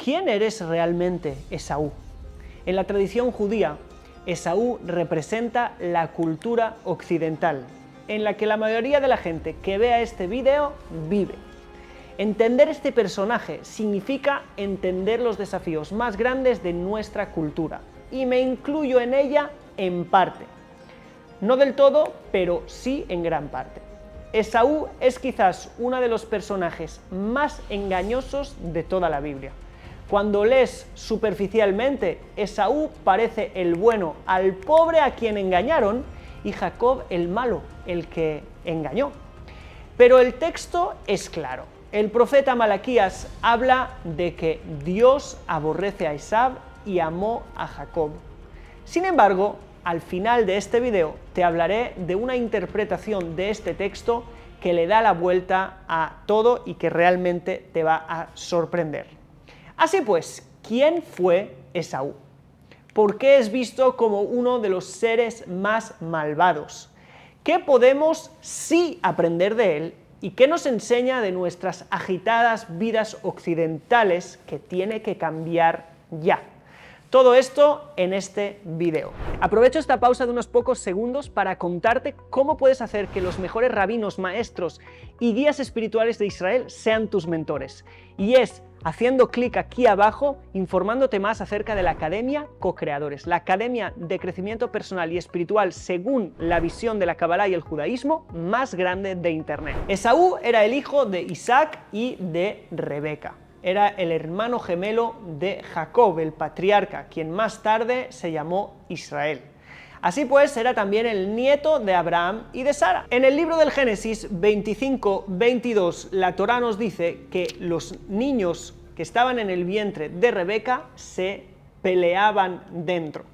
¿quién eres realmente, Esaú? En la tradición judía, Esaú representa la cultura occidental, en la que la mayoría de la gente que vea este vídeo vive. Entender este personaje significa entender los desafíos más grandes de nuestra cultura, y me incluyo en ella en parte. No del todo, pero sí en gran parte. Esaú es quizás uno de los personajes más engañosos de toda la Biblia. Cuando lees superficialmente, Esaú parece el bueno al pobre a quien engañaron y Jacob el malo, el que engañó. Pero el texto es claro. El profeta Malaquías habla de que Dios aborrece a Esaú y amó a Jacob. Sin embargo, al final de este video te hablaré de una interpretación de este texto que le da la vuelta a todo y que realmente te va a sorprender. Así pues, ¿quién fue Esaú? ¿Por qué es visto como uno de los seres más malvados? ¿Qué podemos sí aprender de él y qué nos enseña de nuestras agitadas vidas occidentales que tiene que cambiar ya? Todo esto en este video. Aprovecho esta pausa de unos pocos segundos para contarte cómo puedes hacer que los mejores rabinos, maestros y guías espirituales de Israel sean tus mentores. Y es haciendo clic aquí abajo, informándote más acerca de la Academia Co-Creadores, la academia de crecimiento personal y espiritual según la visión de la Kabbalah y el judaísmo más grande de Internet. Esaú era el hijo de Isaac y de Rebeca. Era el hermano gemelo de Jacob, el patriarca, quien más tarde se llamó Israel. Así pues, era también el nieto de Abraham y de Sara. En el libro del Génesis 25-22, la Torá nos dice que los niños que estaban en el vientre de Rebeca se peleaban dentro,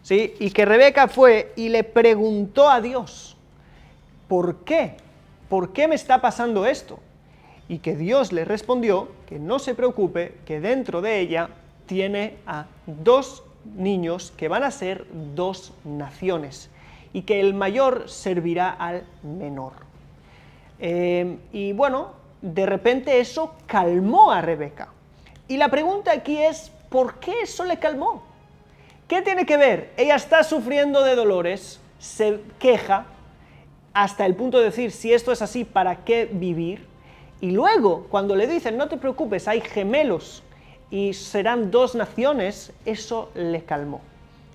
¿sí? Y que Rebeca fue y le preguntó a Dios, ¿por qué? ¿Por qué me está pasando esto? Y que Dios le respondió que no se preocupe, que dentro de ella tiene a dos niños que van a ser dos naciones y que el mayor servirá al menor. Y bueno, de repente eso calmó a Rebeca. Y la pregunta aquí es, ¿por qué eso le calmó? ¿Qué tiene que ver? Ella está sufriendo de dolores, se queja hasta el punto de decir, si esto es así, ¿para qué vivir? Y luego, cuando le dicen, no te preocupes, hay gemelos y serán dos naciones, eso le calmó.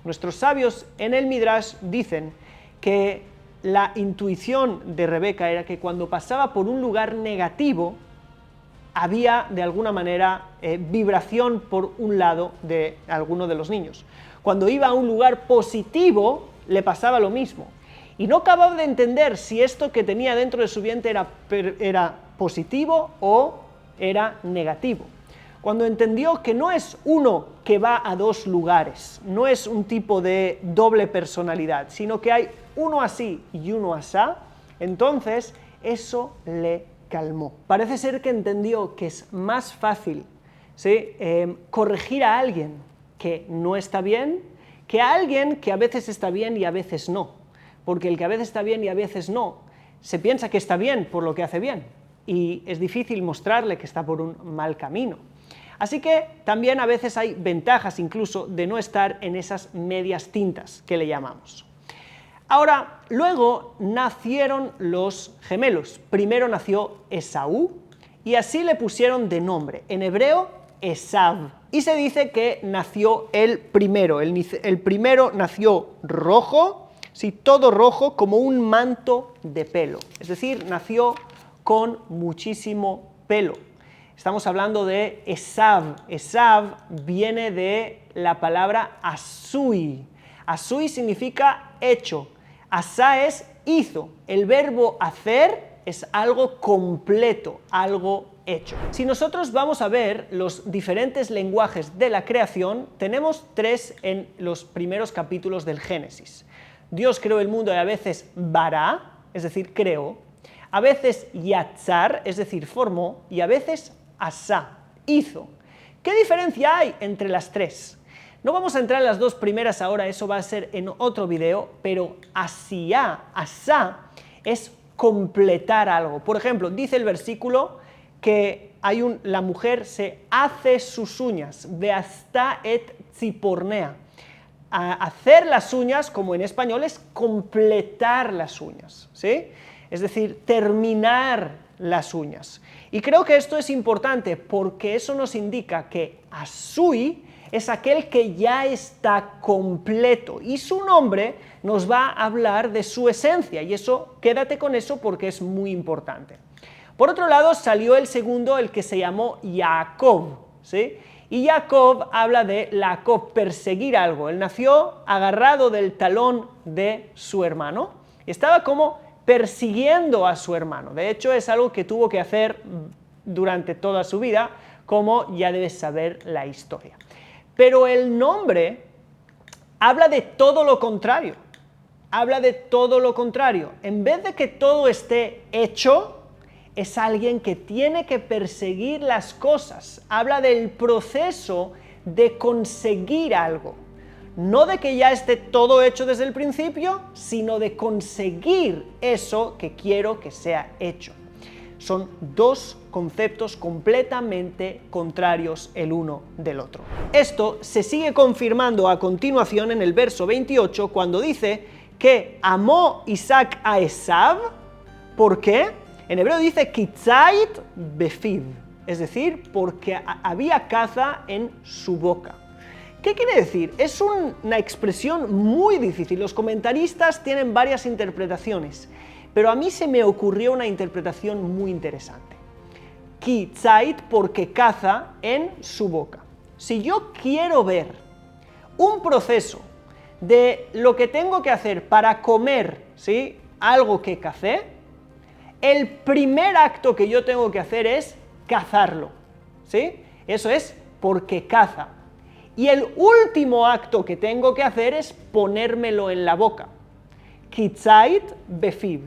Nuestros sabios en el Midrash dicen que la intuición de Rebeca era que cuando pasaba por un lugar negativo, había de alguna manera vibración por un lado de alguno de los niños. Cuando iba a un lugar positivo, le pasaba lo mismo. Y no acababa de entender si esto que tenía dentro de su vientre era positivo o era negativo. Cuando entendió que no es uno que va a dos lugares, no es un tipo de doble personalidad, sino que hay uno así y uno asá, entonces eso le calmó. Parece ser que entendió que es más fácil, ¿sí?, corregir a alguien que no está bien, que a alguien que a veces está bien y a veces no. Porque el que a veces está bien y a veces no, se piensa que está bien por lo que hace bien, y es difícil mostrarle que está por un mal camino. Así que también a veces hay ventajas incluso de no estar en esas medias tintas que le llamamos. Ahora, luego nacieron los gemelos. Primero nació Esaú, y así le pusieron de nombre, en hebreo, Esav. Y se dice que nació el primero. El primero nació rojo, sí, todo rojo, como un manto de pelo. Es decir, nació con muchísimo pelo. Estamos hablando de Esav. Esav viene de la palabra asui. Asui significa hecho. Asá es hizo. El verbo hacer es algo completo, algo hecho. Si nosotros vamos a ver los diferentes lenguajes de la creación, tenemos tres en los primeros capítulos del Génesis. Dios creó el mundo y a veces bará, es decir, creó, a veces yatzar, es decir, formó, y a veces asá, hizo. ¿Qué diferencia hay entre las tres? No vamos a entrar en las dos primeras ahora, eso va a ser en otro video, pero asía, asá, es completar algo. Por ejemplo, dice el versículo que la mujer se hace sus uñas, veasta et tzipornea. Hacer las uñas, como en español, es completar las uñas, ¿sí? Es decir, terminar las uñas. Y creo que esto es importante porque eso nos indica que asui es aquel que ya está completo y su nombre nos va a hablar de su esencia y eso, quédate con eso porque es muy importante. Por otro lado, salió el segundo, el que se llamó Jacob, ¿sí? Y Jacob habla de Jacob, perseguir algo. Él nació agarrado del talón de su hermano. Estaba como persiguiendo a su hermano. De hecho, es algo que tuvo que hacer durante toda su vida, como ya debes saber la historia. Pero el nombre habla de todo lo contrario. Habla de todo lo contrario. En vez de que todo esté hecho, es alguien que tiene que perseguir las cosas. Habla del proceso de conseguir algo. No de que ya esté todo hecho desde el principio, sino de conseguir eso que quiero que sea hecho. Son dos conceptos completamente contrarios el uno del otro. Esto se sigue confirmando a continuación en el verso 28 cuando dice que amó Isaac a Esav. ¿Por qué? En hebreo dice kitzait befiv, es decir, porque había caza en su boca. ¿Qué quiere decir? Es una expresión muy difícil. Los comentaristas tienen varias interpretaciones, pero a mí se me ocurrió una interpretación muy interesante. Kitzait porque caza en su boca. Si yo quiero ver un proceso de lo que tengo que hacer para comer, ¿sí?, algo que cacé, el primer acto que yo tengo que hacer es cazarlo, ¿sí? Eso es porque caza. Y el último acto que tengo que hacer es ponérmelo en la boca. Kitzait befiv.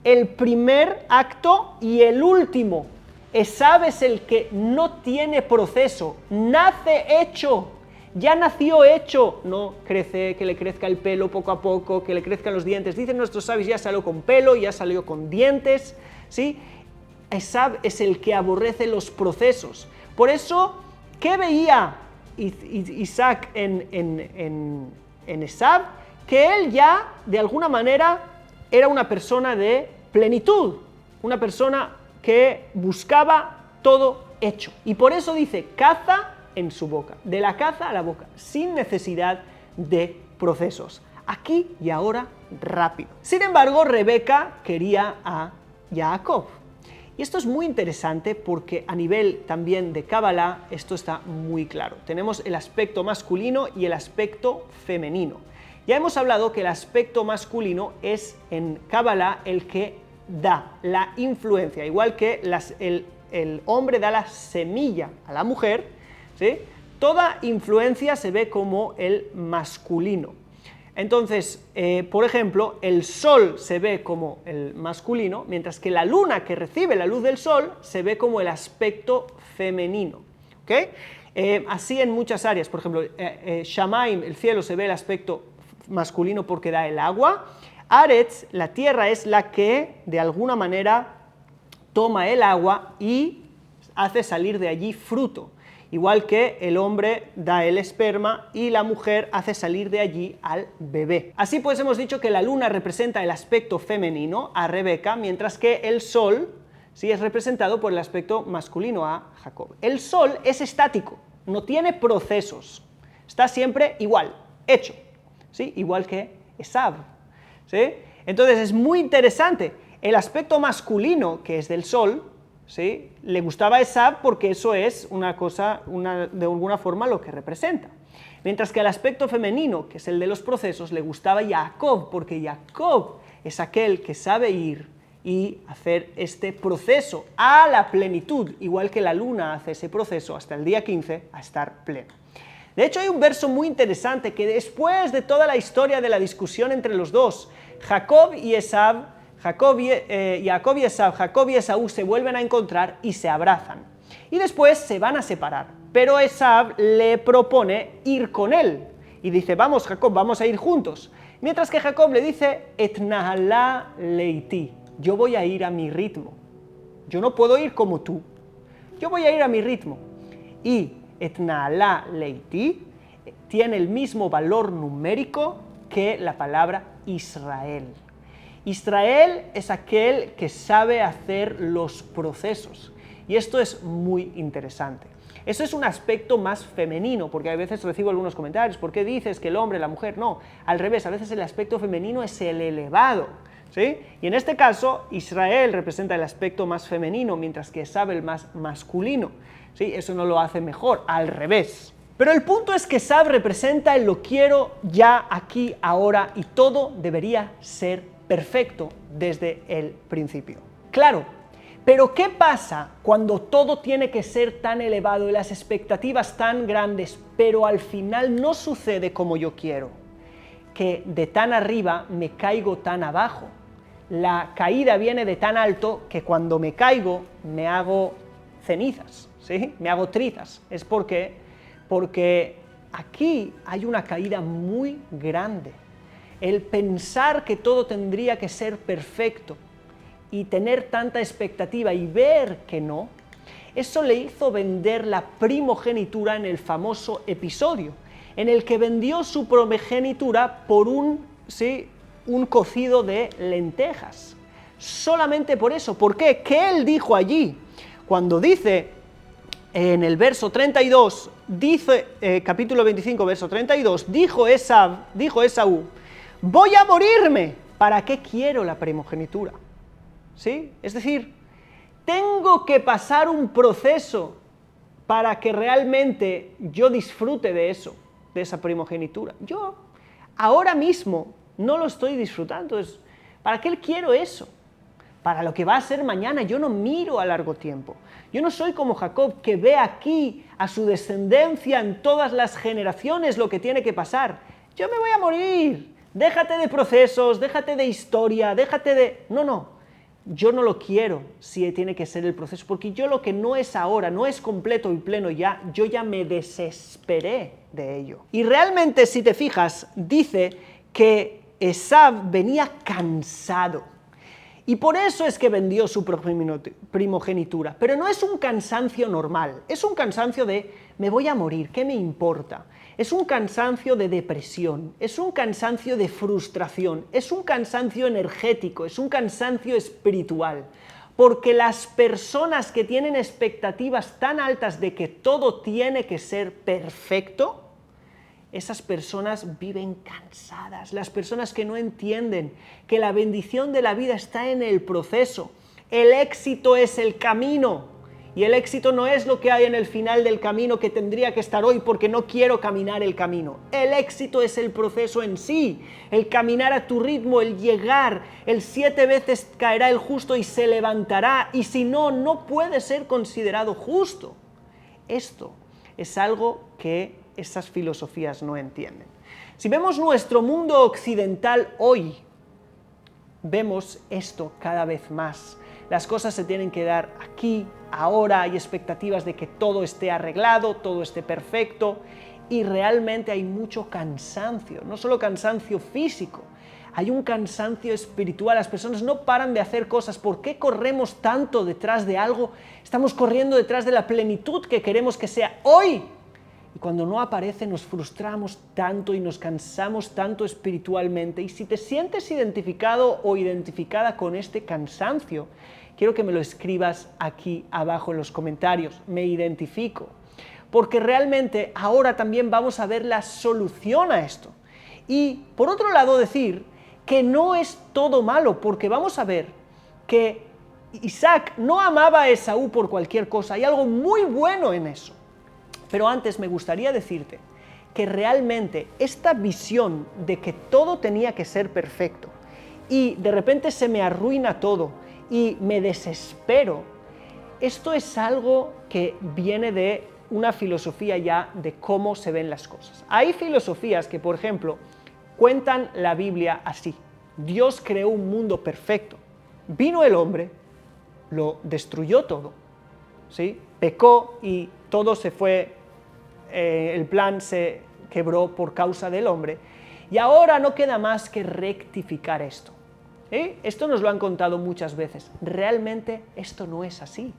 El primer acto y el último. Esav es el que no tiene proceso, nace hecho. Ya nació hecho, no crece, que le crezca el pelo poco a poco, que le crezcan los dientes. Dicen nuestros sabios, ya salió con pelo, ya salió con dientes, ¿sí? Esav es el que aborrece los procesos. Por eso, ¿qué veía Isaac en Esav? Que él ya, de alguna manera, era una persona de plenitud, una persona que buscaba todo hecho. Y por eso dice, caza en su boca, de la caza a la boca, sin necesidad de procesos. Aquí y ahora, rápido. Sin embargo, Rebeca quería a Jacob. Y esto es muy interesante porque a nivel también de Kabbalah esto está muy claro. Tenemos el aspecto masculino y el aspecto femenino. Ya hemos hablado que el aspecto masculino es en Kabbalah el que da la influencia, igual que el hombre da la semilla a la mujer, ¿sí? Toda influencia se ve como el masculino. Entonces, por ejemplo, el sol se ve como el masculino, mientras que la luna que recibe la luz del sol se ve como el aspecto femenino. ¿Okay? Así en muchas áreas, por ejemplo, Shamaim, el cielo, se ve el aspecto masculino porque da el agua. Aretz, la tierra, es la que de alguna manera toma el agua y hace salir de allí fruto. Igual que el hombre da el esperma y la mujer hace salir de allí al bebé. Así pues hemos dicho que la luna representa el aspecto femenino a Rebeca, mientras que el sol sí es representado por el aspecto masculino a Jacob. El sol es estático, no tiene procesos, está siempre igual, hecho, ¿sí? Igual que Esav, ¿sí? Entonces es muy interesante, el aspecto masculino, que es del sol, ¿sí?, le gustaba a Esav porque eso es una cosa, de alguna forma lo que representa. Mientras que el aspecto femenino, que es el de los procesos, le gustaba a Jacob, porque Jacob es aquel que sabe ir y hacer este proceso a la plenitud, igual que la luna hace ese proceso hasta el día 15 a estar pleno. De hecho, hay un verso muy interesante que después de toda la historia de la discusión entre los dos, Jacob y Esaú se vuelven a encontrar y se abrazan. Y después se van a separar. Pero Esaú le propone ir con él. Y dice, vamos Jacob, vamos a ir juntos. Mientras que Jacob le dice, Et nahalá leiti, yo voy a ir a mi ritmo. Yo no puedo ir como tú. yo voy a ir a mi ritmo. Y etna'alá leiti tiene el mismo valor numérico que la palabra Israel. Israel es aquel que sabe hacer los procesos. Y esto es muy interesante. Eso es un aspecto más femenino, porque a veces recibo algunos comentarios, ¿por qué dices que el hombre, la mujer? No, al revés, a veces el aspecto femenino es el elevado, ¿sí? Y en este caso, Israel representa el aspecto más femenino, mientras que Esab el más masculino, ¿sí? Eso no lo hace mejor, al revés. Pero el punto es que Esab representa el lo quiero ya, aquí, ahora, y todo debería ser perfecto desde el principio. Claro. Pero ¿qué pasa cuando todo tiene que ser tan elevado y las expectativas tan grandes, pero al final no sucede como yo quiero? Que de tan arriba me caigo tan abajo. La caída viene de tan alto que cuando me caigo me hago cenizas, ¿sí? Me hago trizas. Es porque aquí hay una caída muy grande. El pensar que todo tendría que ser perfecto y tener tanta expectativa y ver que no, eso le hizo vender la primogenitura en el famoso episodio, en el que vendió su primogenitura por un cocido de lentejas. Solamente por eso. ¿Por qué? ¿Qué él dijo allí? Cuando dice en el verso 32, capítulo 25, verso 32, dijo Esaú, voy a morirme, ¿para qué quiero la primogenitura? ¿Sí? Es decir, tengo que pasar un proceso para que realmente yo disfrute de eso, de esa primogenitura. Yo ahora mismo no lo estoy disfrutando. ¿Para qué quiero eso? Para lo que va a ser mañana. Yo no miro a largo tiempo. Yo no soy como Jacob, que ve aquí a su descendencia en todas las generaciones lo que tiene que pasar. Yo me voy a morir. Déjate de procesos, déjate de historia, déjate de... No. Yo no lo quiero si tiene que ser el proceso, porque yo lo que no es ahora, no es completo y pleno ya, yo ya me desesperé de ello. Y realmente, si te fijas, dice que Esab venía cansado. Y por eso es que vendió su primogenitura. Pero no es un cansancio normal, es un cansancio de me voy a morir, ¿qué me importa? Es un cansancio de depresión, es un cansancio de frustración, es un cansancio energético, es un cansancio espiritual. Porque las personas que tienen expectativas tan altas de que todo tiene que ser perfecto, esas personas viven cansadas. Las personas que no entienden que la bendición de la vida está en el proceso. El éxito es el camino. Y el éxito no es lo que hay en el final del camino que tendría que estar hoy porque no quiero caminar el camino. El éxito es el proceso en sí, el caminar a tu ritmo, el llegar. El 7 veces caerá el justo y se levantará, y si no, no puede ser considerado justo. Esto es algo que esas filosofías no entienden. Si vemos nuestro mundo occidental hoy, vemos esto cada vez más. Las cosas se tienen que dar aquí, ahora, hay expectativas de que todo esté arreglado, todo esté perfecto, y realmente hay mucho cansancio, no solo cansancio físico, hay un cansancio espiritual. Las personas no paran de hacer cosas. ¿Por qué corremos tanto detrás de algo? Estamos corriendo detrás de la plenitud que queremos que sea hoy. Y cuando no aparece nos frustramos tanto y nos cansamos tanto espiritualmente. Y si te sientes identificado o identificada con este cansancio, quiero que me lo escribas aquí abajo en los comentarios. Me identifico. Porque realmente ahora también vamos a ver la solución a esto. Y por otro lado decir que no es todo malo, porque vamos a ver que Isaac no amaba a Esaú por cualquier cosa. Hay algo muy bueno en eso. Pero antes me gustaría decirte que realmente esta visión de que todo tenía que ser perfecto y de repente se me arruina todo y me desespero, esto es algo que viene de una filosofía ya de cómo se ven las cosas. Hay filosofías que, por ejemplo, cuentan la Biblia así: Dios creó un mundo perfecto, vino el hombre, lo destruyó todo, ¿sí? Pecó y todo se fue, el plan se quebró por causa del hombre, y ahora no queda más que rectificar esto. Esto nos lo han contado muchas veces. Realmente esto no es así.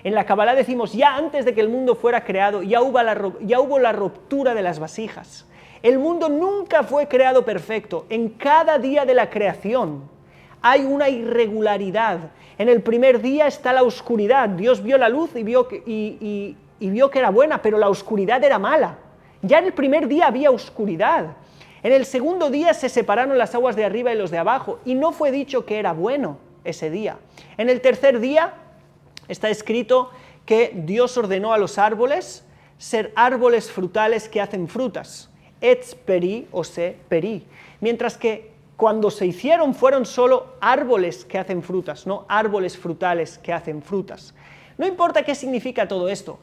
En la Kabbalah decimos, ya antes de que el mundo fuera creado, ya hubo la ruptura de las vasijas. El mundo nunca fue creado perfecto. En cada día de la creación hay una irregularidad. En el primer día está la oscuridad. Dios vio la luz y vio que era buena, pero la oscuridad era mala. Ya en el primer día había oscuridad. En el segundo día se separaron las aguas de arriba y los de abajo, y no fue dicho que era bueno ese día. En el tercer día está escrito que Dios ordenó a los árboles ser árboles frutales que hacen frutas, etz peri o se peri, mientras que cuando se hicieron fueron solo árboles que hacen frutas, no árboles frutales que hacen frutas. No importa qué significa todo esto,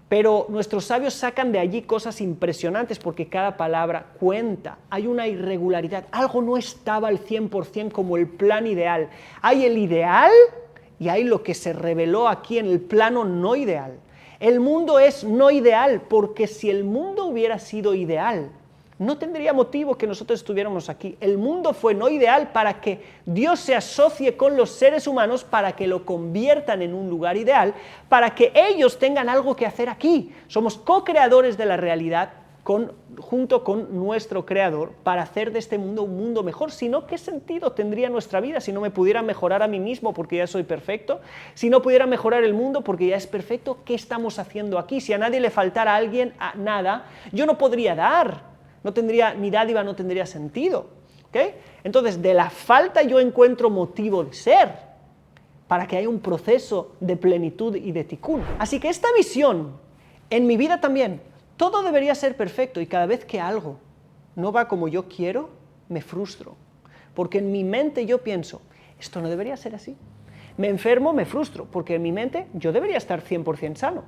pero nuestros sabios sacan de allí cosas impresionantes porque cada palabra cuenta. Hay una irregularidad, algo no estaba al 100% como el plan ideal. Hay el ideal y hay lo que se reveló aquí en el plano no ideal. El mundo es no ideal porque si el mundo hubiera sido ideal, no tendría motivo que nosotros estuviéramos aquí. El mundo fue no ideal para que Dios se asocie con los seres humanos, para que lo conviertan en un lugar ideal, para que ellos tengan algo que hacer aquí. Somos co-creadores de la realidad junto con nuestro Creador para hacer de este mundo un mundo mejor. Si no, ¿qué sentido tendría nuestra vida si no me pudiera mejorar a mí mismo porque ya soy perfecto? Si no pudiera mejorar el mundo porque ya es perfecto, ¿qué estamos haciendo aquí? Si a nadie le faltara a alguien nada, yo no podría dar. No tendría, mi dádiva no tendría sentido. ¿Okay? Entonces, de la falta yo encuentro motivo de ser, para que haya un proceso de plenitud y de tikkun. Así que esta visión, en mi vida también, todo debería ser perfecto, y cada vez que algo no va como yo quiero, me frustro. Porque en mi mente yo pienso, esto no debería ser así. Me enfermo, me frustro, porque en mi mente yo debería estar 100% sano.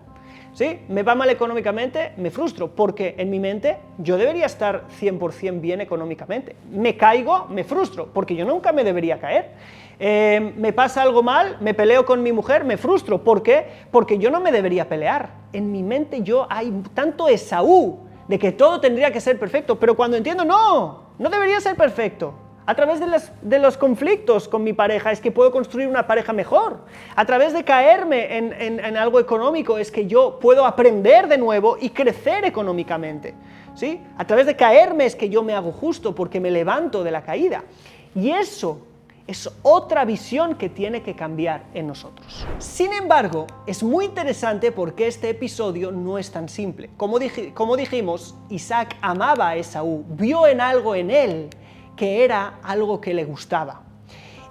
¿Sí? Me va mal económicamente, me frustro, porque en mi mente yo debería estar 100% bien económicamente. Me caigo, me frustro, porque yo nunca me debería caer. Me pasa algo mal, me peleo con mi mujer, me frustro. ¿Por qué? Porque yo no me debería pelear. En mi mente hay tanto Esaú de que todo tendría que ser perfecto, pero cuando entiendo, no debería ser perfecto. A través de los conflictos con mi pareja es que puedo construir una pareja mejor. A través de caerme en algo económico es que yo puedo aprender de nuevo y crecer económicamente. ¿Sí? A través de caerme es que yo me hago justo porque me levanto de la caída. Y eso es otra visión que tiene que cambiar en nosotros. Sin embargo, es muy interesante porque este episodio no es tan simple. Como dijimos, Isaac amaba a Esaú, vio algo en él que era algo que le gustaba.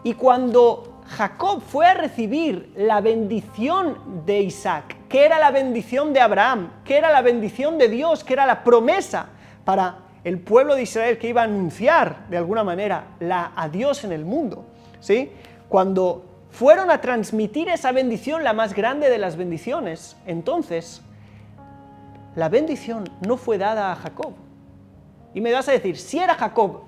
Y cuando Jacob fue a recibir la bendición de Isaac, que era la bendición de Abraham, que era la bendición de Dios, que era la promesa para el pueblo de Israel que iba a anunciar de alguna manera a Dios en el mundo, ¿sí? Cuando fueron a transmitir esa bendición, la más grande de las bendiciones, entonces la bendición no fue dada a Jacob. Y me vas a decir, si era Jacob,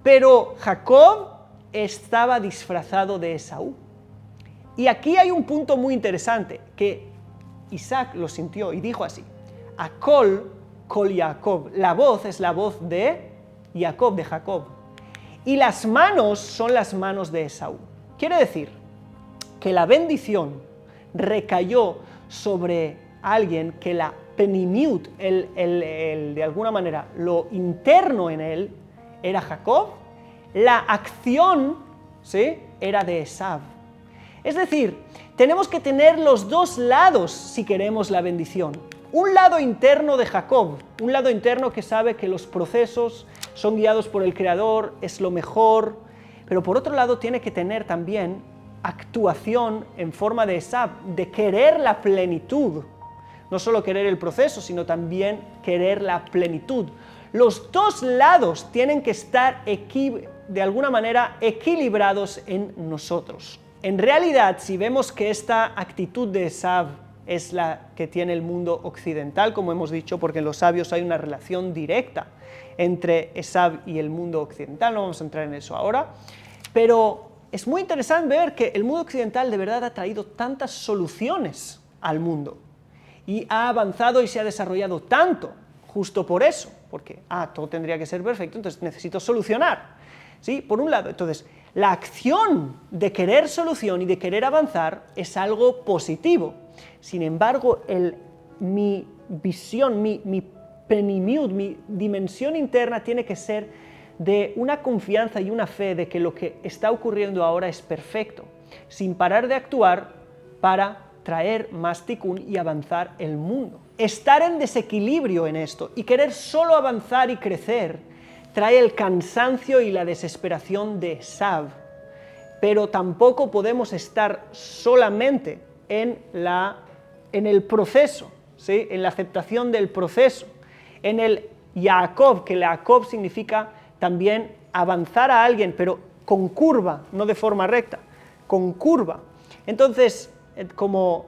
pero Jacob estaba disfrazado de Esaú. Y aquí hay un punto muy interesante, que Isaac lo sintió y dijo así, Akol, Kol Jacob, la voz es la voz de Jacob, de Jacob, y las manos son las manos de Esaú. Quiere decir que la bendición recayó sobre alguien que la penimiut, de alguna manera, lo interno en él, era Jacob, la acción, ¿sí?, era de Esaú. Es decir, tenemos que tener los dos lados si queremos la bendición. Un lado interno de Jacob, un lado interno que sabe que los procesos son guiados por el Creador, es lo mejor, pero por otro lado tiene que tener también actuación en forma de Esaú, de querer la plenitud. No solo querer el proceso, sino también querer la plenitud. Los dos lados tienen que estar de alguna manera equilibrados en nosotros. En realidad, si vemos que esta actitud de Esaú es la que tiene el mundo occidental, como hemos dicho, porque en los sabios hay una relación directa entre Esaú y el mundo occidental, no vamos a entrar en eso ahora, pero es muy interesante ver que el mundo occidental de verdad ha traído tantas soluciones al mundo. Y ha avanzado y se ha desarrollado tanto, justo por eso, porque todo tendría que ser perfecto, entonces necesito solucionar, ¿sí? Por un lado, entonces, La acción de querer solución y de querer avanzar es algo positivo. Sin embargo, mi visión, mi plenimiud, mi dimensión interna tiene que ser de una confianza y una fe de que lo que está ocurriendo ahora es perfecto, sin parar de actuar para traer más tikkun y avanzar el mundo. Estar en desequilibrio en esto y querer solo avanzar y crecer trae el cansancio y la desesperación de Esav, pero tampoco podemos estar solamente en el proceso, ¿sí? En la aceptación del proceso, en el Yaakov, que Yaakov significa también avanzar a alguien, pero con curva, no de forma recta, con curva. Entonces, como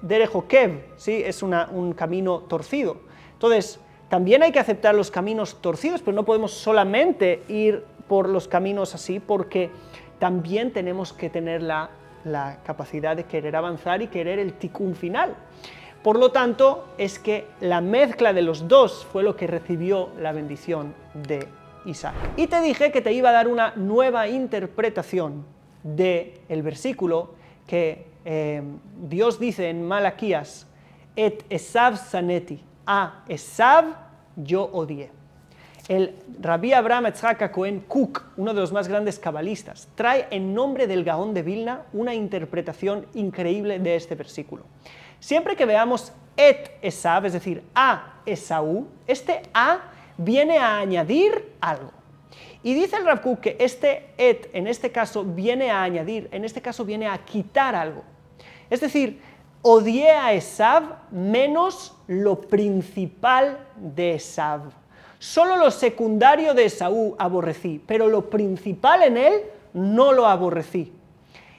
Derech Okev, ¿sí? Es un camino torcido. Entonces, también hay que aceptar los caminos torcidos, pero no podemos solamente ir por los caminos así, porque también tenemos que tener la capacidad de querer avanzar y querer el tikkun final. Por lo tanto, es que la mezcla de los dos fue lo que recibió la bendición de Isaac. Y te dije que te iba a dar una nueva interpretación del versículo que Dios dice en Malaquías: Et Esav saneti, a Esav yo odié. El Rabí Abraham Yitzhak Cohen Kook, uno de los más grandes cabalistas, trae en nombre del Gaón de Vilna una interpretación increíble de este versículo. Siempre que veamos et Esav, es decir, a Esaú, este a viene a añadir algo. Y dice el Rav Kook que este et, en este caso, viene a añadir, en este caso viene a quitar algo. Es decir, odié a Esav menos lo principal de Esav. Solo lo secundario de Esaú aborrecí, pero lo principal en él no lo aborrecí.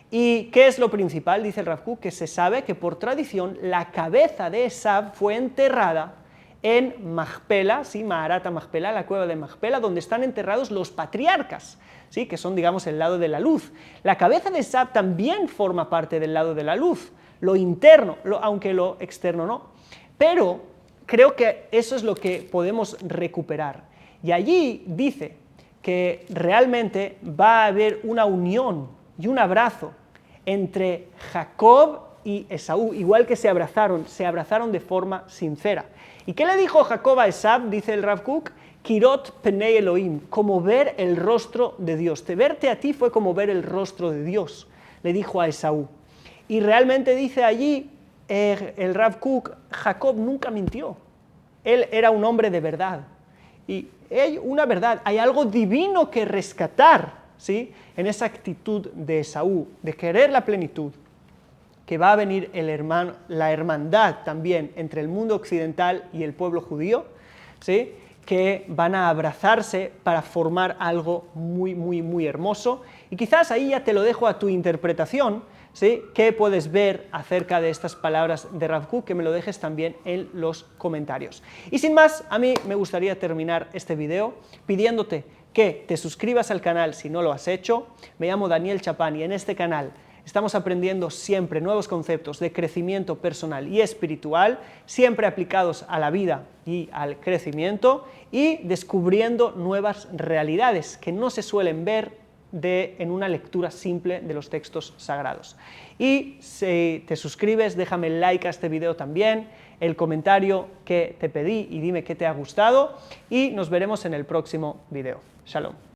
¿Y qué es lo principal? Dice el Rav Kook, que se sabe que por tradición la cabeza de Esav fue enterrada en Machpela, ¿sí? Maharata Machpela, la cueva de Machpela, donde están enterrados los patriarcas, ¿sí? Que son, digamos, el lado de la luz. La cabeza de Esav también forma parte del lado de la luz, lo interno, aunque lo externo no. Pero creo que eso es lo que podemos recuperar. Y allí dice que realmente va a haber una unión y un abrazo entre Jacob y Esaú, igual que se abrazaron de forma sincera. ¿Y qué le dijo Jacob a Esav? Dice el Rav Kook: Kirot Penei Elohim, como ver el rostro de Dios. Verte a ti fue como ver el rostro de Dios, le dijo a Esaú. Y realmente dice allí el Rav Kook, Jacob nunca mintió. Él era un hombre de verdad. Y hay una verdad, hay algo divino que rescatar, ¿sí? En esa actitud de Esaú, de querer la plenitud, que va a venir la hermandad también entre el mundo occidental y el pueblo judío, ¿sí? Que van a abrazarse para formar algo muy, muy, muy hermoso. Y quizás ahí ya te lo dejo a tu interpretación, ¿sí? ¿Qué puedes ver acerca de estas palabras de Rav Kook? Que me lo dejes también en los comentarios. Y sin más, a mí me gustaría terminar este video pidiéndote que te suscribas al canal si no lo has hecho. Me llamo Daniel Chapán y en este canal estamos aprendiendo siempre nuevos conceptos de crecimiento personal y espiritual, siempre aplicados a la vida y al crecimiento, y descubriendo nuevas realidades que no se suelen ver en una lectura simple de los textos sagrados. Y si te suscribes, déjame el like a este video también, el comentario que te pedí y dime qué te ha gustado, y nos veremos en el próximo video. Shalom.